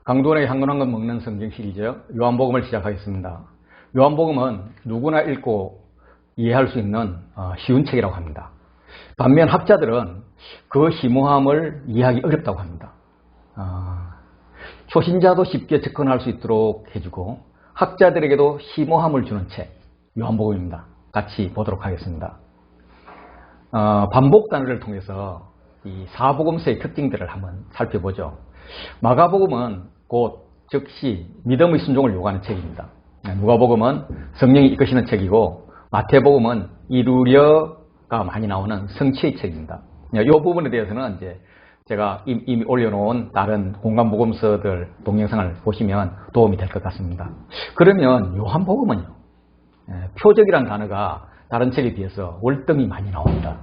강도원의 향긋한 것 먹는 성경 시리즈 요한복음을 시작하겠습니다. 요한복음은 누구나 읽고 이해할 수 있는 쉬운 책이라고 합니다. 반면 학자들은 그 심오함을 이해하기 어렵다고 합니다. 초신자도 쉽게 접근할 수 있도록 해주고 학자들에게도 심오함을 주는 책 요한복음입니다. 같이 보도록 하겠습니다. 반복 단어를 통해서 이 사복음서의 특징들을 한번 살펴보죠. 마가복음은 곧 즉시 믿음의 순종을 요구하는 책입니다. 누가복음은 성령이 이끄시는 책이고 마태복음은 이루려가 많이 나오는 성취의 책입니다. 이 부분에 대해서는 이제 제가 이미 올려놓은 다른 공간복음서들 동영상을 보시면 도움이 될 것 같습니다. 그러면 요한복음은요, 표적이라는 단어가 다른 책에 비해서 월등히 많이 나옵니다.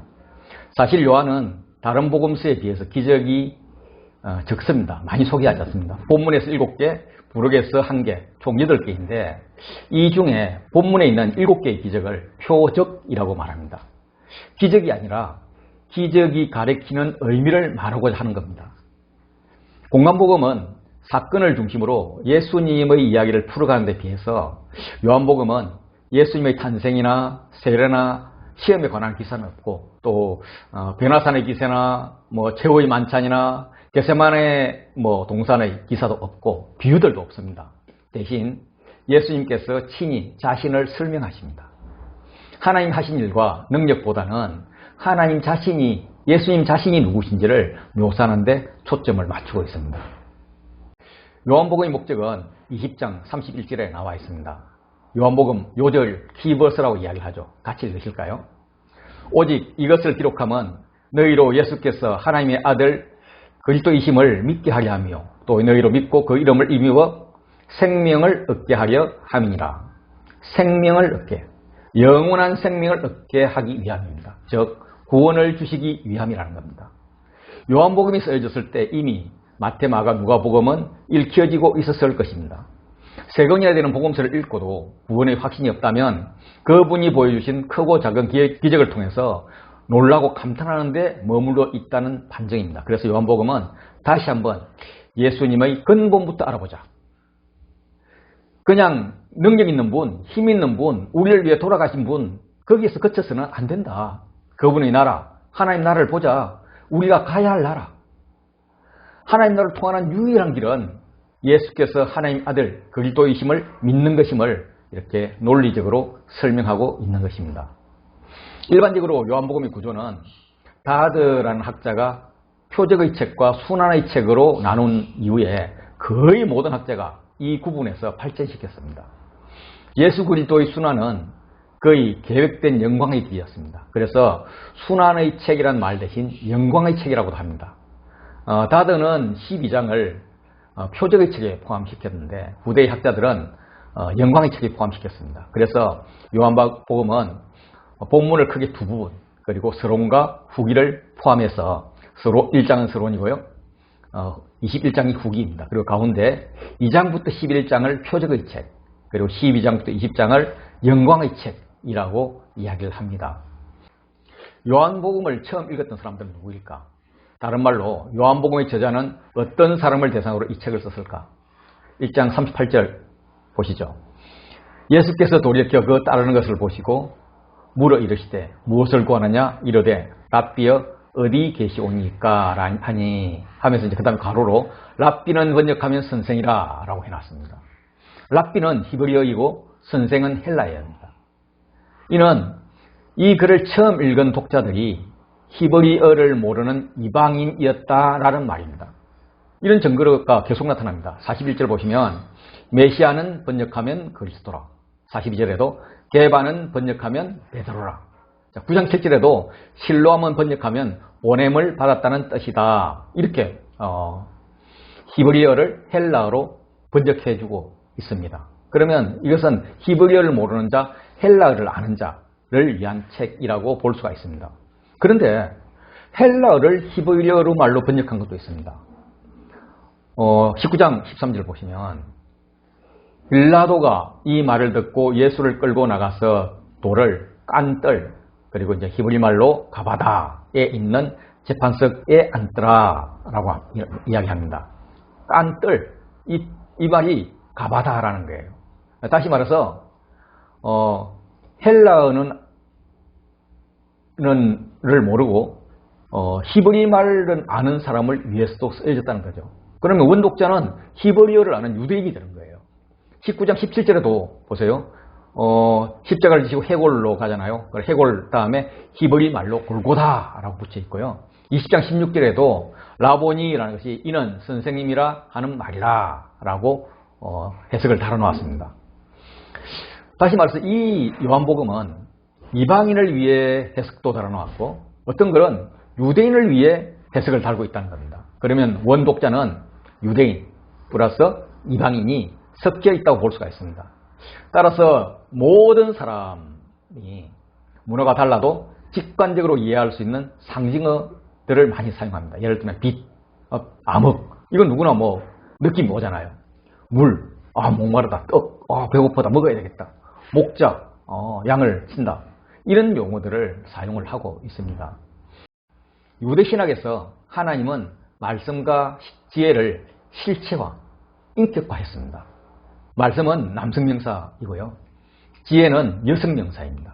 사실 요한은 다른 복음서에 비해서 기적이 적습니다. 많이 소개하지 않습니다. 본문에서 7개, 부록에서 1개, 총 8개인데 이 중에 본문에 있는 7개의 기적을 표적이라고 말합니다. 기적이 아니라 기적이 가리키는 의미를 말하고자 하는 겁니다. 공간복음은 사건을 중심으로 예수님의 이야기를 풀어가는 데 비해서 요한복음은 예수님의 탄생이나 세례나 시험에 관한 기사는 없고 또 변화산의 기세나 최후의 만찬이나 겟세마네 동산의 기사도 없고 비유들도 없습니다. 대신 예수님께서 친히 자신을 설명하십니다. 하나님 하신 일과 능력보다는 하나님 자신이, 예수님 자신이 누구신지를 묘사하는 데 초점을 맞추고 있습니다. 요한복음의 목적은 20장 31절에 나와 있습니다. 요한복음 요절 키버스라고 이야기하죠. 같이 읽으실까요? 오직 이것을 기록함은 너희로 예수께서 하나님의 아들 그리스도이심을 믿게 하려 하며 또 너희로 믿고 그 이름을 힘입어 생명을 얻게 하려 함이니라. 생명을 얻게, 영원한 생명을 얻게 하기 위함입니다. 즉 구원을 주시기 위함이라는 겁니다. 요한복음이 쓰여졌을 때 이미 마태, 마가, 누가복음은 읽혀지고 있었을 것입니다. 세 권이나 되는 복음서를 읽고도 구원의 확신이 없다면 그분이 보여주신 크고 작은 기적을 통해서 놀라고 감탄하는데 머물러 있다는 반증입니다. 그래서 요한복음은 다시 한번 예수님의 근본부터 알아보자. 그냥 능력 있는 분, 힘 있는 분, 우리를 위해 돌아가신 분, 거기에서 그쳐서는 안 된다. 그분의 나라, 하나님 나라를 보자. 우리가 가야 할 나라. 하나님 나라를 통하는 유일한 길은 예수께서 하나님 아들 그리스도이심을 믿는 것임을 이렇게 논리적으로 설명하고 있는 것입니다. 일반적으로 요한복음의 구조는 다드라는 학자가 표적의 책과 순환의 책으로 나눈 이후에 거의 모든 학자가 이 구분에서 발전시켰습니다. 예수 그리스도의 순환은 거의 계획된 영광의 길이었습니다. 그래서 순환의 책이란 말 대신 영광의 책이라고도 합니다. 다드는 12장을 표적의 책에 포함시켰는데 후대의 학자들은 영광의 책에 포함시켰습니다. 그래서 요한복음은 본문을 크게 두 부분, 그리고 서론과 후기를 포함해서 1장은 서론이고요. 21장이 후기입니다. 그리고 가운데 2장부터 11장을 표적의 책, 그리고 12장부터 20장을 영광의 책이라고 이야기를 합니다. 요한복음을 처음 읽었던 사람들은 누구일까? 다른 말로 요한복음의 저자는 어떤 사람을 대상으로 이 책을 썼을까? 1장 38절 보시죠. 예수께서 돌이켜 그 따르는 것을 보시고 물어 이르시되 무엇을 구하느냐 이르되 랍비여 어디 계시오니까 하니 하면서 이제 그 다음에 가로로 랍비는 번역하면 선생이라 라고 해놨습니다. 랍비는 히브리어이고 선생은 헬라어입니다. 이는 이 글을 처음 읽은 독자들이 히브리어를 모르는 이방인이었다라는 말입니다. 이런 증거가 계속 나타납니다. 41절 보시면 메시아는 번역하면 그리스도라. 42절에도 게바는 번역하면 베드로라. 9장 7절에도 실로암은 번역하면 보냄을 받았다는 뜻이다. 이렇게 히브리어를 헬라어로 번역해주고 있습니다. 그러면 이것은 히브리어를 모르는 자, 헬라어를 아는 자를 위한 책이라고 볼 수가 있습니다. 그런데 헬라어를 히브리어로 말로 번역한 것도 있습니다. 19장 13절 보시면 빌라도가 이 말을 듣고 예수를 끌고 나가서 돌을 깐떨, 그리고 이제 히브리 말로 가바다에 있는 재판석에 앉더라라고 이야기합니다. 깐떨, 이 말이 가바다라는 거예요. 다시 말해서 헬라어는 를 모르고 히브리 말을 아는 사람을 위해서도 쓰여졌다는 거죠. 그러면 원독자는 히브리어를 아는 유대인이 되는 거예요. 19장 17절에도 보세요. 십자가를 지시고 해골로 가잖아요. 해골 다음에 히브리 말로 골고다라고 붙여 있고요. 20장 16절에도 라보니라는 것이 이는 선생님이라 하는 말이라 라고 해석을 달아놓았습니다. 다시 말해서 이 요한복음은 이방인을 위해 해석도 달아놓았고 어떤 글은 유대인을 위해 해석을 달고 있다는 겁니다. 그러면 원독자는 유대인 플러스 이방인이 섞여 있다고 볼 수가 있습니다. 따라서 모든 사람이 문화가 달라도 직관적으로 이해할 수 있는 상징어들을 많이 사용합니다. 예를 들면 빛, 암흑, 이건 누구나 뭐 느낌이 오잖아요. 물, 목마르다, 떡, 배고프다, 먹어야 되겠다. 목자, 양을 친다. 이런 용어들을 사용을 하고 있습니다. 유대신학에서 하나님은 말씀과 지혜를 실체화, 인격화했습니다. 말씀은 남성명사이고요. 지혜는 여성명사입니다.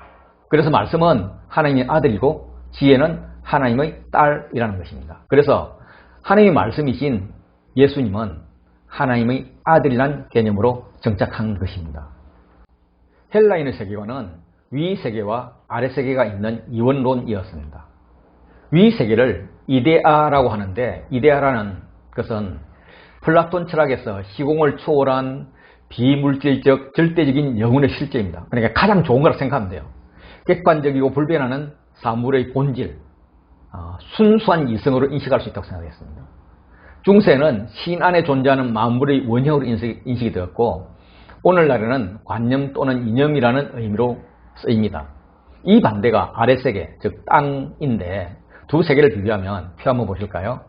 그래서 말씀은 하나님의 아들이고 지혜는 하나님의 딸이라는 것입니다. 그래서 하나님의 말씀이신 예수님은 하나님의 아들이라는 개념으로 정착한 것입니다. 헬라인의 세계관은 위 세계와 아래 세계가 있는 이원론이었습니다. 위 세계를 이데아라고 하는데 이데아라는 것은 플라톤 철학에서 시공을 초월한 비물질적 절대적인 영혼의 실제입니다. 그러니까 가장 좋은 거라고 생각하면 돼요. 객관적이고 불변하는 사물의 본질, 순수한 이성으로 인식할 수 있다고 생각했습니다. 중세는 신 안에 존재하는 만물의 원형으로 인식이 되었고 오늘날에는 관념 또는 이념이라는 의미로 쓰입니다. 이 반대가 아래 세계, 즉 땅인데 두 세계를 비교하면 표 한번 보실까요?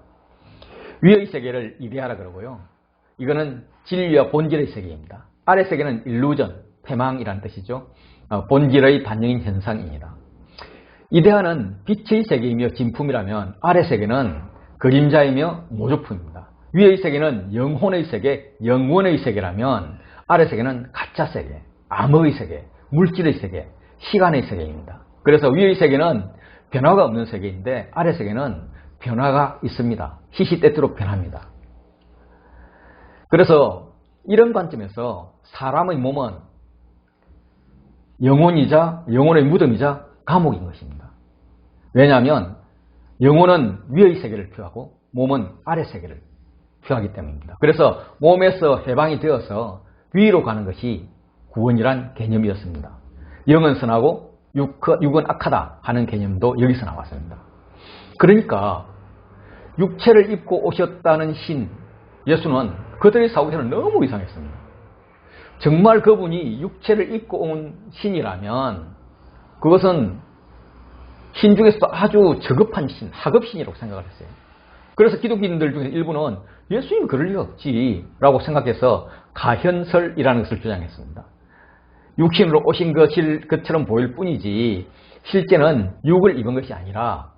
위의 세계를 이데아라 그러고요. 이거는 진리와 본질의 세계입니다. 아래 세계는 일루전, 패망이라는 뜻이죠. 본질의 반영인 현상입니다. 이데아는 빛의 세계이며 진품이라면 아래 세계는 그림자이며 모조품입니다. 위의 세계는 영혼의 세계, 영원의 세계라면 아래 세계는 가짜 세계, 암의 세계, 물질의 세계, 시간의 세계입니다. 그래서 위의 세계는 변화가 없는 세계인데 아래 세계는 변화가 있습니다. 시시때때로 변합니다. 그래서 이런 관점에서 사람의 몸은 영혼이자 영혼의 무덤이자 감옥인 것입니다. 왜냐하면 영혼은 위의 세계를 표하고 몸은 아래 세계를 표하기 때문입니다. 그래서 몸에서 해방이 되어서 위로 가는 것이 구원이란 개념이었습니다. 영은 선하고 육은 악하다 하는 개념도 여기서 나왔습니다. 그러니까 육체를 입고 오셨다는 신 예수는 그들의 사고에는 너무 이상했습니다. 정말 그분이 육체를 입고 온 신이라면 그것은 신 중에서도 아주 저급한 신, 하급신이라고 생각을 했어요. 그래서 기독교인들 중에 일부는 예수님이 그럴 리 없지 라고 생각해서 가현설이라는 것을 주장했습니다. 육신으로 오신 것처럼 보일 뿐이지 실제는 육을 입은 것이 아니라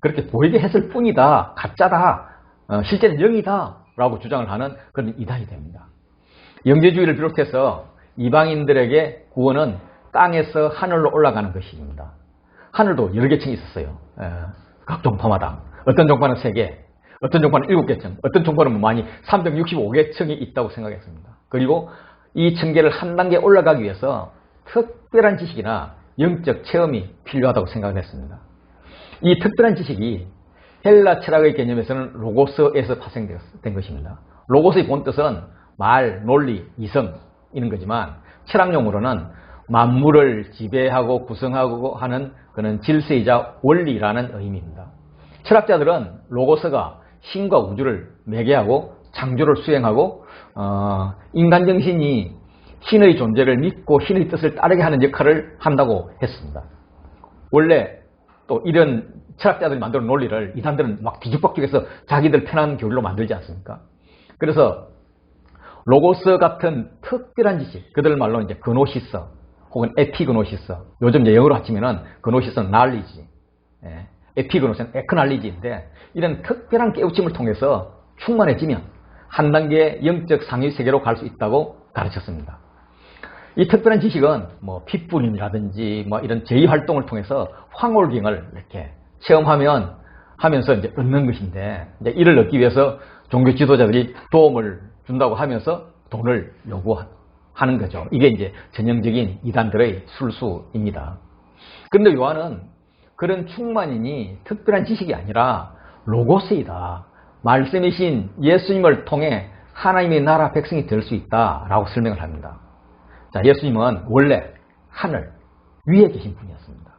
그렇게 보이게 했을 뿐이다, 가짜다, 실제는 영이다 라고 주장을 하는 그런 이단이 됩니다. 영재주의를 비롯해서 이방인들에게 구원은 땅에서 하늘로 올라가는 것입니다. 하늘도 여러 개층이 있었어요. 각 종파마다. 어떤 종파는 3개, 어떤 종파는 7개층, 어떤 종파는 많이 365개층이 있다고 생각했습니다. 그리고 이 층계를 한 단계 올라가기 위해서 특별한 지식이나 영적 체험이 필요하다고 생각을 했습니다. 이 특별한 지식이 헬라 철학의 개념에서는 로고스에서 파생된 것입니다. 로고스의 본뜻은 말, 논리, 이성 이런 거지만 철학용으로는 만물을 지배하고 구성하고 하는 그런 질서이자 원리라는 의미입니다. 철학자들은 로고스가 신과 우주를 매개하고 창조를 수행하고 인간 정신이 신의 존재를 믿고 신의 뜻을 따르게 하는 역할을 한다고 했습니다. 원래 또 이런 철학자들이 만드는 논리를 이단들은 막 뒤죽박죽해서 자기들 편한 교리로 만들지 않습니까? 그래서 로고스 같은 특별한 지식, 그들 말로 이제 그노시스 혹은 에피그노시스, 요즘 이제 영어로 합치면은 그노시스는 knowledge, 에피그노시스는 에크날리지인데 이런 특별한 깨우침을 통해서 충만해지면 한 단계 영적 상위 세계로 갈 수 있다고 가르쳤습니다. 이 특별한 지식은 뭐 핏불임이라든지 뭐 이런 제2활동을 통해서 황홀경을 이렇게 체험하면서 이제 얻는 것인데, 이제 이를 얻기 위해서 종교 지도자들이 도움을 준다고 하면서 돈을 요구하는 거죠. 이게 이제 전형적인 이단들의 술수입니다. 그런데 요한은 그런 충만이니 특별한 지식이 아니라 로고스이다. 말씀이신 예수님을 통해 하나님의 나라 백성이 될 수 있다라고 설명을 합니다. 자, 예수님은 원래 하늘 위에 계신 분이었습니다.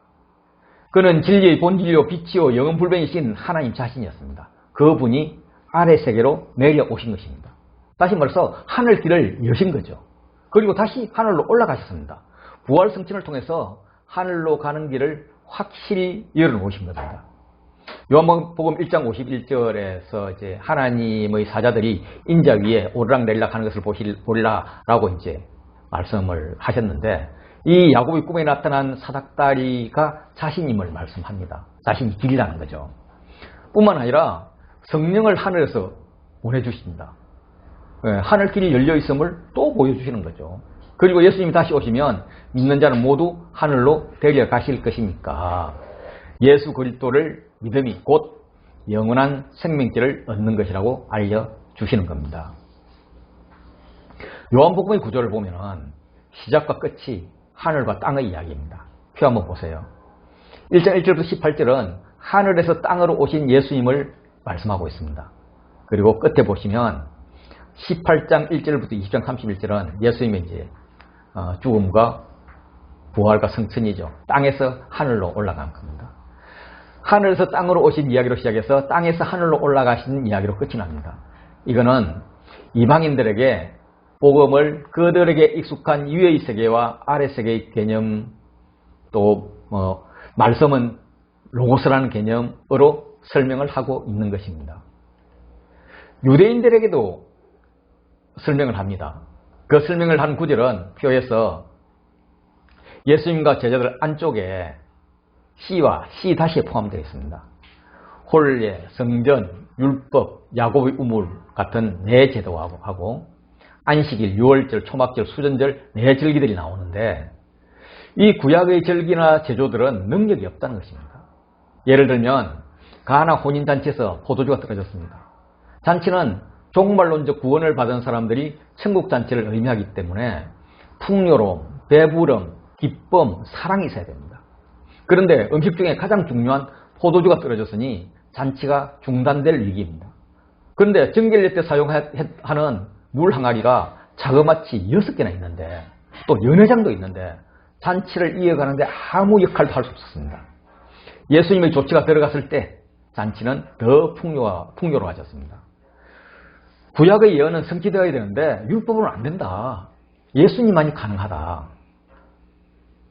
그는 진리의 본질이요 빛이요 영원불변이신 하나님 자신이었습니다. 그분이 아래 세계로 내려오신 것입니다. 다시 말해서 하늘 길을 여신 거죠. 그리고 다시 하늘로 올라가셨습니다. 부활 승천을 통해서 하늘로 가는 길을 확실히 열어놓으신 겁니다. 요한복음 1장 51절에서 이제 하나님의 사자들이 인자 위에 오르락내리락 하는 것을 보리라라고 이제 말씀을 하셨는데, 이 야곱의 꿈에 나타난 사닥다리가 자신임을 말씀합니다. 자신이 길이라는 거죠. 뿐만 아니라 성령을 하늘에서 보내주십니다. 하늘길이 열려있음을 또 보여주시는 거죠. 그리고 예수님이 다시 오시면 믿는 자는 모두 하늘로 데려가실 것이니까 예수 그리스도를 믿음이 곧 영원한 생명길을 얻는 것이라고 알려주시는 겁니다. 요한복음의 구조를 보면 시작과 끝이 하늘과 땅의 이야기입니다. 표 한번 보세요. 1장 1절부터 18절은 하늘에서 땅으로 오신 예수님을 말씀하고 있습니다. 그리고 끝에 보시면 18장 1절부터 20장 31절은 예수님의 이제 죽음과 부활과 성천이죠. 땅에서 하늘로 올라간 겁니다. 하늘에서 땅으로 오신 이야기로 시작해서 땅에서 하늘로 올라가신 이야기로 끝이 납니다. 이거는 이방인들에게 복음을 그들에게 익숙한 위의 세계와 아래 세계의 개념, 또 말씀은 로고스라는 개념으로 설명을 하고 있는 것입니다. 유대인들에게도 설명을 합니다. 그 설명을 한 구절은 표에서 예수님과 제자들 안쪽에 C와 C-에 포함되어 있습니다. 홀례, 성전, 율법, 야곱의 우물 같은 네 제도하고 안식일, 유월절, 초막절, 수전절 네 절기들이 나오는데, 이 구약의 절기나 제조들은 능력이 없다는 것입니다. 예를 들면 가나 혼인잔치에서 포도주가 떨어졌습니다. 잔치는 종말론적 구원을 받은 사람들이 천국 잔치를 의미하기 때문에 풍요로움, 배부름, 기쁨, 사랑이 있어야 됩니다. 그런데 음식 중에 가장 중요한 포도주가 떨어졌으니 잔치가 중단될 위기입니다. 그런데 정결례 때 사용하는 물 항아리가 자그마치 6개나 있는데, 또 연회장도 있는데 잔치를 이어가는데 아무 역할도 할 수 없었습니다. 예수님의 조치가 들어갔을 때 잔치는 더 풍요로워졌습니다. 구약의 예언은 성취되어야 되는데 율법으로는 안 된다. 예수님만이 가능하다.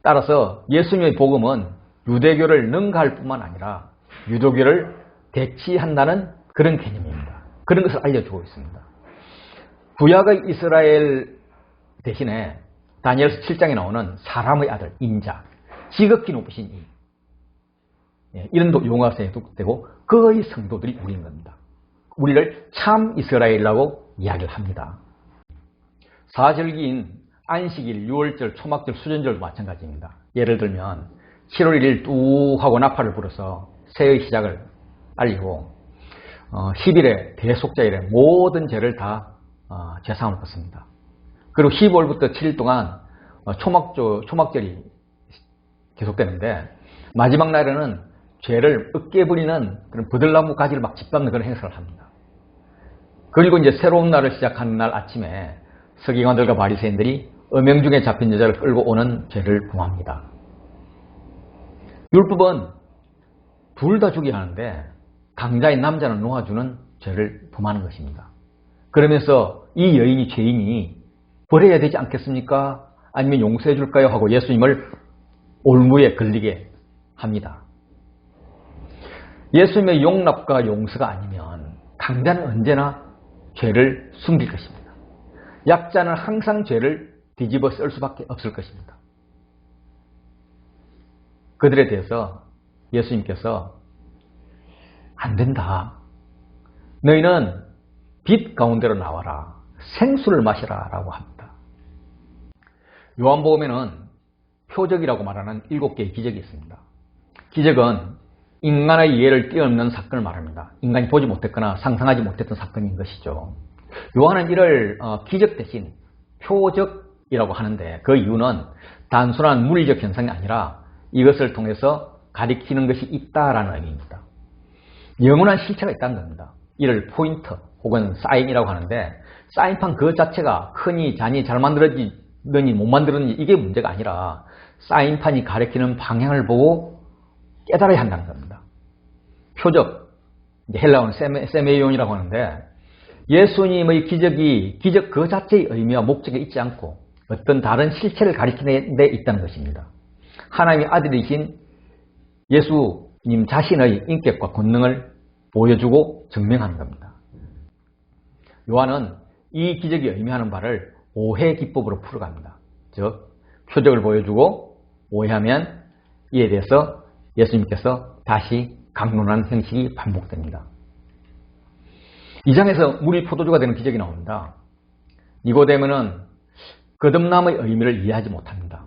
따라서 예수님의 복음은 유대교를 능가할 뿐만 아니라 유대교를 대치한다는 그런 개념입니다. 그런 것을 알려주고 있습니다. 구약의 이스라엘 대신에 다니엘서 7장에 나오는 사람의 아들 인자, 지극히 높으신 이, 이런 용어가 사용되고 그의 성도들이 우리인 겁니다. 우리를 참 이스라엘이라고 이야기를 합니다. 사절기인 안식일, 유월절, 초막절, 수전절도 마찬가지입니다. 예를 들면 7월 1일 뚝 하고 나팔을 불어서 새해의 시작을 알리고 10일에 대속자일에 모든 죄를 다 죄사함을 받습니다. 그리고 15일부터 7일 동안 초막절이 계속되는데, 마지막 날에는 죄를 으깨 부리는 그런 버들나무 가지를 막 짓밟는 그런 행사를 합니다. 그리고 이제 새로운 날을 시작하는 날 아침에 서기관들과 바리새인들이 음행 중에 잡힌 여자를 끌고 오는 죄를 범합니다. 율법은 둘 다 죽여야 하는데 강자인 남자는 놓아주는 죄를 범하는 것입니다. 그러면서 이 여인이 죄인이 버려야 되지 않겠습니까? 아니면 용서해 줄까요? 하고 예수님을 올무에 걸리게 합니다. 예수님의 용납과 용서가 아니면 강자는 언제나 죄를 숨길 것입니다. 약자는 항상 죄를 뒤집어 쓸 수밖에 없을 것입니다. 그들에 대해서 예수님께서 안 된다. 너희는 빛 가운데로 나와라. 생수를 마시라 라고 합니다. 요한복음에는 표적이라고 말하는 7개의 기적이 있습니다. 기적은 인간의 이해를 뛰어넘는 사건을 말합니다. 인간이 보지 못했거나 상상하지 못했던 사건인 것이죠. 요한은 이를 기적 대신 표적이라고 하는데 그 이유는 단순한 물리적 현상이 아니라 이것을 통해서 가리키는 것이 있다라는 의미입니다. 영원한 실체가 있다는 겁니다. 이를 포인터 혹은 사인이라고 하는데 사인판 그 자체가 크니 작니 잘 만들어지느니 못 만들었니 이게 문제가 아니라 사인판이 가리키는 방향을 보고 깨달아야 한다는 겁니다. 표적, 헬라어는 세메이온이라고 하는데 예수님의 기적 그 자체의 의미와 목적에 있지 않고 어떤 다른 실체를 가리키는 데 있다는 것입니다. 하나님의 아들이신 예수님 자신의 인격과 권능을 보여주고 증명하는 겁니다. 요한은 이 기적이 의미하는 바를 오해 기법으로 풀어갑니다. 즉 표적을 보여주고 오해하면 이에 대해서 예수님께서 다시 강론하는 형식이 반복됩니다. 2장에서 물이 포도주가 되는 기적이 나옵니다. 니고데모는 거듭남의 의미를 이해하지 못합니다.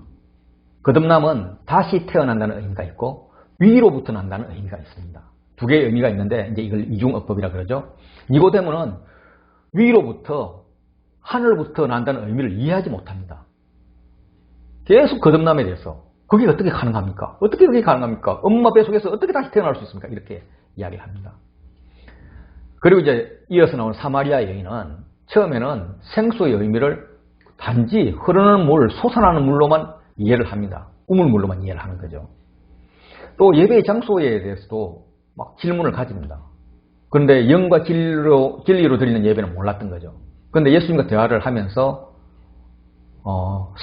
거듭남은 다시 태어난다는 의미가 있고 위로부터 난다는 의미가 있습니다. 두 개의 의미가 있는데 이제 이걸 이중어법이라 그러죠. 니고데모는 위로부터 하늘부터 난다는 의미를 이해하지 못합니다. 계속 거듭남에 대해서 그게 어떻게 가능합니까? 어떻게 그게 가능합니까? 엄마 뱃속에서 어떻게 다시 태어날 수 있습니까? 이렇게 이야기를 합니다. 그리고 이제 이어서 나온 사마리아 여인은 처음에는 생수의 의미를 단지 흐르는 물, 솟아나는 물로만 이해를 합니다. 우물물로만 이해를 하는 거죠. 또 예배의 장소에 대해서도 막 질문을 가집니다. 그런데 영과 진리로 드리는 예배는 몰랐던 거죠. 그런데 예수님과 대화를 하면서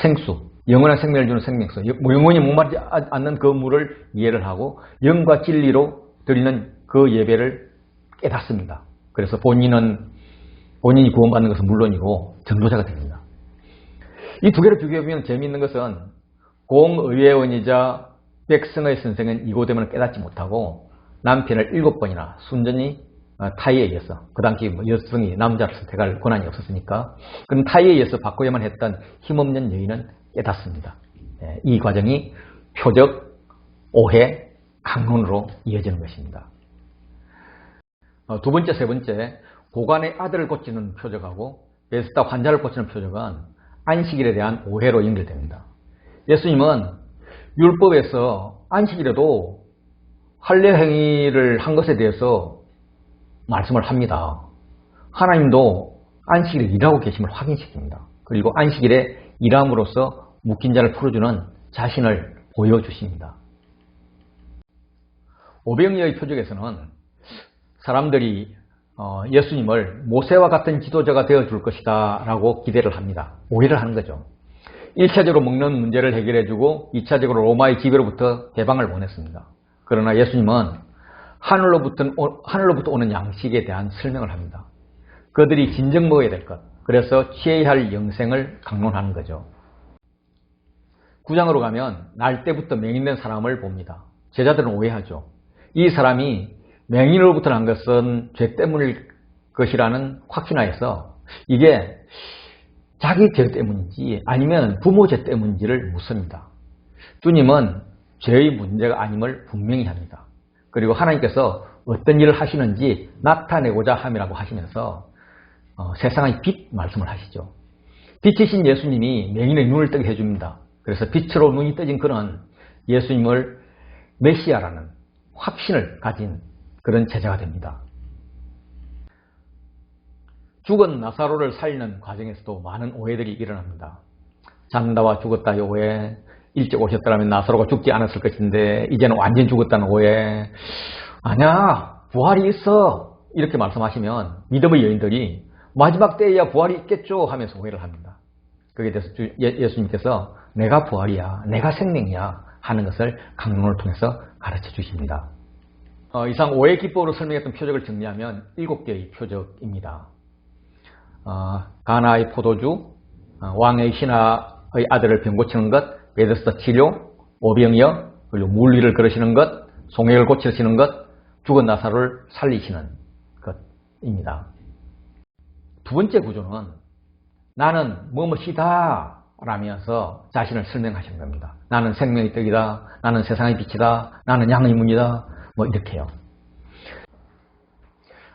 생수, 영원한 생명을 주는 생명수, 영원히 목마르지 않는 그 물을 이해를 하고 영과 진리로 드리는 그 예배를 깨닫습니다. 그래서 본인이 구원받는 것은 물론이고 전도자가 됩니다. 이 두 개를 비교해보면 재미있는 것은 공의회원이자 백성의 선생은 니고데모는 깨닫지 못하고 남편을 7번이나 순전히 타이에 의해서, 그 당시 여성이 남자를 선택할 권한이 없었으니까 그런 타이에 의해서 바꿔야만 했던 힘없는 여인은 깨닫습니다. 이 과정이 표적, 오해, 강론으로 이어지는 것입니다. 두 번째, 세 번째, 고관의 아들을 고치는 표적하고 베스다 환자를 고치는 표적은 안식일에 대한 오해로 연결됩니다. 예수님은 율법에서 안식일에도 할례 행위를 한 것에 대해서 말씀을 합니다. 하나님도 안식일에 일하고 계심을 확인시킵니다. 그리고 안식일에 일함으로써 묶인 자를 풀어주는 자신을 보여주십니다. 오병이어의 표적에서는 사람들이 예수님을 모세와 같은 지도자가 되어줄 것이다 라고 기대를 합니다. 오해를 하는 거죠. 1차적으로 먹는 문제를 해결해주고 2차적으로 로마의 지배로부터 해방을 원했습니다. 그러나 예수님은 하늘로부터 오는 양식에 대한 설명을 합니다. 그들이 진정 먹어야 될 것, 그래서 취해야 할 영생을 강론하는 거죠. 9장으로 가면 날 때부터 맹인된 사람을 봅니다. 제자들은 오해하죠. 이 사람이 맹인으로부터 난 것은 죄 때문일 것이라는 확신하에서 이게 자기 죄 때문인지 아니면 부모 죄 때문인지를 묻습니다. 주님은 죄의 문제가 아님을 분명히 합니다. 그리고 하나님께서 어떤 일을 하시는지 나타내고자 함이라고 하시면서 세상의 빛 말씀을 하시죠. 빛이신 예수님이 맹인의 눈을 뜨게 해줍니다. 그래서 빛으로 눈이 떠진 그는 예수님을 메시아라는 확신을 가진 그런 제자가 됩니다. 죽은 나사로를 살리는 과정에서도 많은 오해들이 일어납니다. 잔다와 죽었다의 오해, 일찍 오셨더라면 나사로가 죽지 않았을 것인데 이제는 완전 죽었다는 오해, 아니야 부활이 있어 이렇게 말씀하시면 믿음의 여인들이 마지막 때에야 부활이 있겠죠 하면서 오해를 합니다. 거기에 대해서 예수님께서 내가 부활이야, 내가 생명이야 하는 것을 강론을 통해서 가르쳐 주십니다. 이상 오해 기법으로 설명했던 표적을 정리하면 7개의 표적입니다. 가나의 포도주, 왕의 신하의 아들을 병 고치는 것, 베데스다 치료, 오병이어, 그리고 물리를 걸으시는 것, 송해를 고치시는 것, 죽은 나사로를 살리시는 것입니다. 두 번째 구조는 나는 뭐뭐이다 라면서 자신을 설명하시는 겁니다. 나는 생명의 떡이다. 나는 세상의 빛이다. 나는 양의 문이다. 뭐 이렇게요.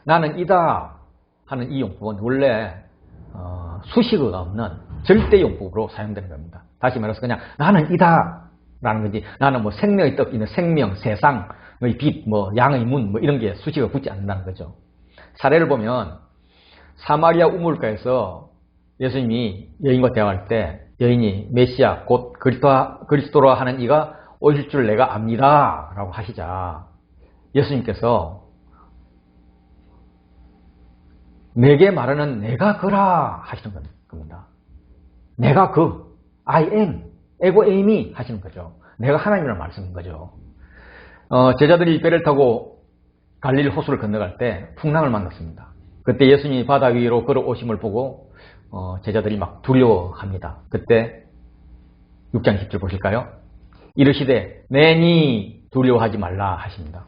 나는 이다 하는 이 용법은 원래 수식어가 없는 절대 용법으로 사용되는 겁니다. 다시 말해서 그냥 나는 이다 라는 거지, 나는 뭐 생명의 떡, 있는 생명, 세상의 빛, 뭐 양의 문, 뭐 이런 게 수식어가 붙지 않는다는 거죠. 사례를 보면 사마리아 우물가에서 예수님이 여인과 대화할 때 여인이 메시아 곧 그리스도라 하는 이가 오실 줄 내가 압니다 라고 하시자 예수님께서 내게 말하는 내가 그라 하시는 겁니다. 내가 그 I am, 에고 에임이 하시는 거죠. 내가 하나님이라는 말씀인 거죠. 제자들이 배를 타고 갈릴리 호수를 건너갈 때 풍랑을 만났습니다. 그때 예수님이 바다 위로 걸어오심을 보고 제자들이 막 두려워합니다. 그때 6장 10절 보실까요? 이르시되 내니 두려워하지 말라 하십니다.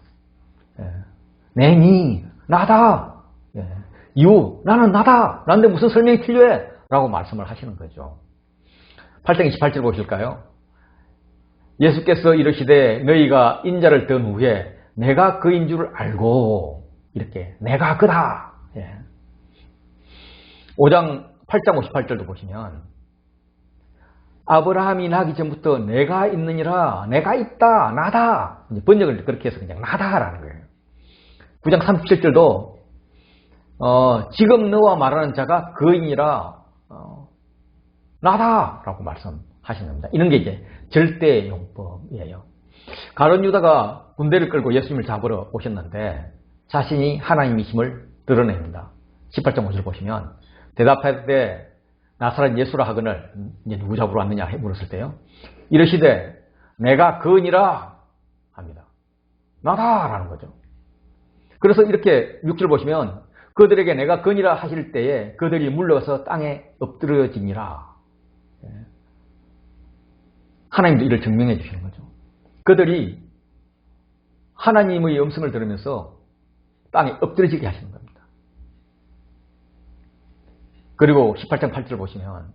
내니 나다. 나는 나다. 나한테 무슨 설명이 필요해? 라고 말씀을 하시는 거죠. 8장 28절 보실까요? 예수께서 이르시되 너희가 인자를 든 후에 내가 그인 줄 알고 이렇게 내가 그다. 8장 58절도 보시면 아브라함이 나기 전부터 내가 있느니라, 내가 있다, 나다. 번역을 그렇게 해서 그냥 나다라는 거예요. 9장 37절도 지금 너와 말하는 자가 그이니라 나다라고 말씀하시는 겁니다. 이런 게 이제 절대 용법이에요. 가룟 유다가 군대를 끌고 예수님을 잡으러 오셨는데 자신이 하나님이심을 드러냅니다. 18장 5절 보시면 대답할 때 나사렛 예수라 하거늘 이제 누구 잡으러 왔느냐 물었을 때요. 이르시되 내가 그니라 합니다. 나다라는 거죠. 그래서 이렇게 6절 보시면 그들에게 내가 그니라 하실 때에 그들이 물러서 땅에 엎드러지니라. 하나님도 이를 증명해 주시는 거죠. 그들이 하나님의 음성을 들으면서 땅에 엎드러지게 하시는 겁니다. 그리고 18장 8절 보시면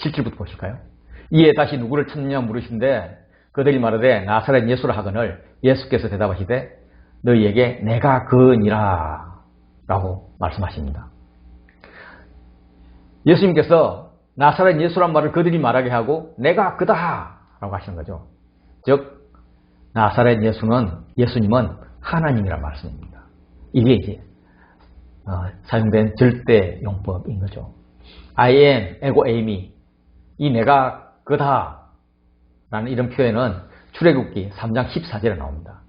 7절부터 보실까요? 이에 다시 누구를 찾느냐 물으신데 그들이 말하되 나사렛 예수라 하거늘 예수께서 대답하시되 너희에게 내가 그니라 라고 말씀하십니다. 예수님께서 나사렛 예수란 말을 그들이 말하게 하고 내가 그다 라고 하시는 거죠. 즉 나사렛 예수님은 하나님이란 말씀입니다. 이게 이제 사용된 절대 용법인 거죠. I am, 에고 에임이 이 내가 그다 라는 이런 표현은 출애굽기 3장 14절에 나옵니다.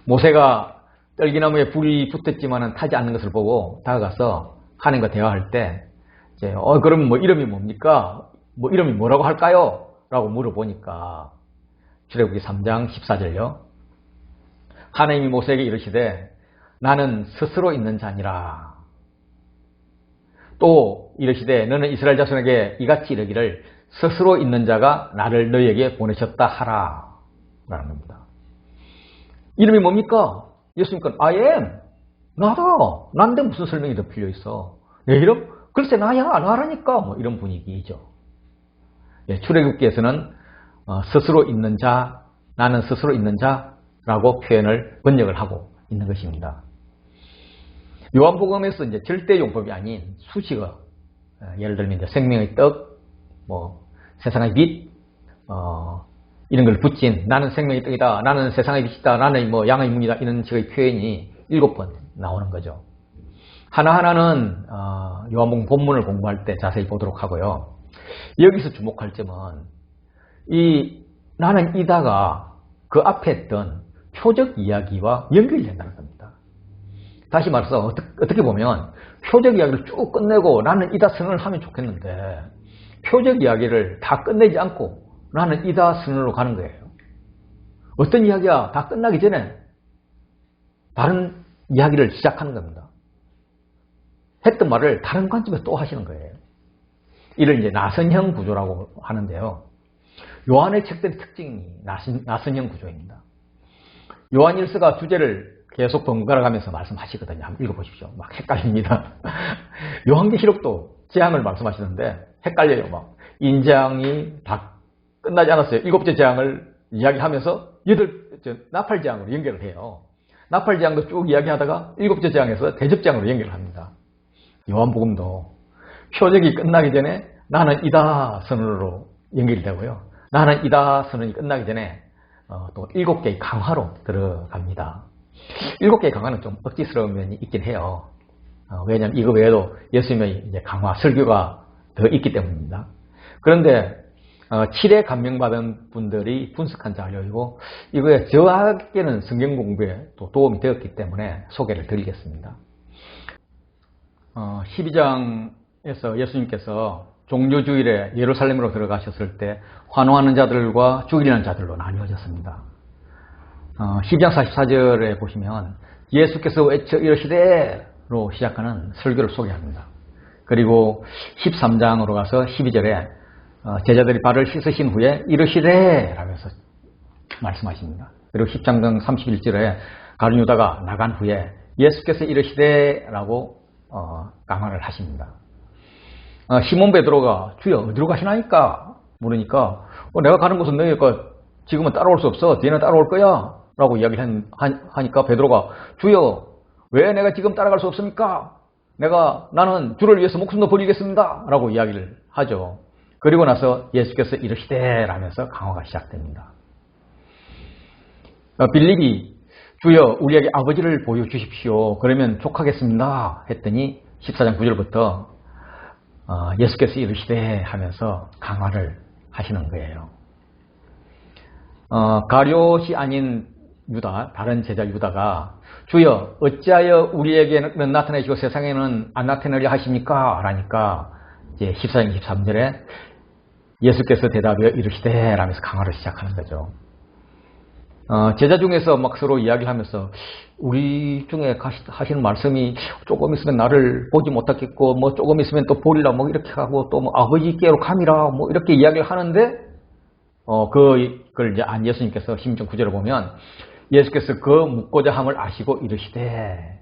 모세가 떨기나무에 불이 붙었지만 타지 않는 것을 보고 다가가서 하나님과 대화할 때 이제 그럼 뭐 이름이 뭡니까? 뭐 이름이 뭐라고 할까요? 라고 물어보니까 출애굽기 3장 14절요. 하나님이 모세에게 이르시되 나는 스스로 있는 자니라. 또 이르시되 너는 이스라엘 자손에게 이같이 이르기를 스스로 있는 자가 나를 너희에게 보내셨다 하라 라는 겁니다. 이름이 뭡니까? 예수님께서 I am, 나다. 난데 무슨 설명이 더 필요 있어? 내 이름? 글쎄 나야, 나라니까. 뭐 이런 분위기죠. 출애굽기에서는 스스로 있는 자, 나는 스스로 있는 자라고 표현을 번역을 하고 있는 것입니다. 요한복음에서 이제 절대 용법이 아닌 수식어, 예를 들면 이제 생명의 떡, 뭐 세상의 빛, 이런 걸 붙인 나는 생명의 떡이다, 나는 세상의 빛이다, 나는 뭐 양의 문이다 이런 식의 표현이 7번 나오는 거죠. 하나하나는 요한복음 본문을 공부할 때 자세히 보도록 하고요. 여기서 주목할 점은 이 나는 이다가 그 앞에 했던 표적 이야기와 연결된다는 겁니다. 다시 말해서 어떻게 보면 표적 이야기를 쭉 끝내고 나는 이다 선언을 하면 좋겠는데 표적 이야기를 다 끝내지 않고 나는 이다 선언으로 가는 거예요. 어떤 이야기야 다 끝나기 전에 다른 이야기를 시작하는 겁니다. 했던 말을 다른 관점에서 또 하시는 거예요. 이를 이제 나선형 구조라고 하는데요. 요한의 책들의 특징이 나선형 구조입니다. 요한일서가 주제를 계속 번갈아 가면서 말씀하시거든요. 한번 읽어보십시오. 막 헷갈립니다. 요한계시록도 재앙을 말씀하시는데 헷갈려요. 막 인재앙이 다 끝나지 않았어요. 7째 재앙을 이야기하면서 나팔 재앙으로 연결을 해요. 나팔 재앙도 쭉 이야기하다가 7째 재앙에서 대접 재앙으로 연결을 합니다. 요한복음도 표적이 끝나기 전에 나는 이다 선언으로 연결이 되고요. 나는 이다 선언이 끝나기 전에 또 7개의 강화로 들어갑니다. 7개의 강화는 좀 억지스러운 면이 있긴 해요. 왜냐하면 이거 외에도 예수님의 이제 강화, 설교가 더 있기 때문입니다. 그런데 7회 감명받은 분들이 분석한 자료이고 이거에 저에게는 성경 공부에 또 도움이 되었기 때문에 소개를 드리겠습니다. 12장에서 예수님께서 종료주일에 예루살렘으로 들어가셨을 때 환호하는 자들과 죽이려는 자들로 나뉘어졌습니다. 12장 44절에 보시면 예수께서 외쳐 이르시되로 시작하는 설교를 소개합니다. 그리고 13장으로 가서 12절에 제자들이 발을 씻으신 후에 이르시되 라면서 말씀하십니다. 그리고 10장 31절에 가룟 유다가 나간 후에 예수께서 이르시되 라고 강화를 하십니다. 시몬 베드로가 주여 어디로 가시나이까 물으니까 내가 가는 곳은 너희가 지금은 따라올 수 없어. 뒤에는 따라올 거야 라고 이야기를 하니까 베드로가 주여 왜 내가 지금 따라갈 수 없습니까? 나는 주를 위해서 목숨도 버리겠습니다 라고 이야기를 하죠. 그리고 나서 예수께서 이르시되 라면서 강화가 시작됩니다. 빌립이 주여 우리에게 아버지를 보여주십시오. 그러면 족하겠습니다 했더니 14장 9절부터 예수께서 이르시되 하면서 강화를 하시는 거예요. 가룟이 아닌 유다, 다른 제자 유다가 주여 어찌하여 우리에게는 나타내시고 세상에는 안 나타내려 하십니까? 라니까 이제 14장 23절에 예수께서 대답하여 이르시되 라면서 강화를 시작하는 거죠. 제자 중에서 막 서로 이야기를 하면서 우리 중에 하시는 말씀이 조금 있으면 나를 보지 못하겠고 뭐 조금 있으면 또 보리라 뭐 이렇게 하고 또 뭐 아버지께로 감이라 뭐 이렇게 이야기를 하는데 그걸 이제 안 예수님께서 16장 9절을 보면 예수께서 그 묻고자 함을 아시고 이르시되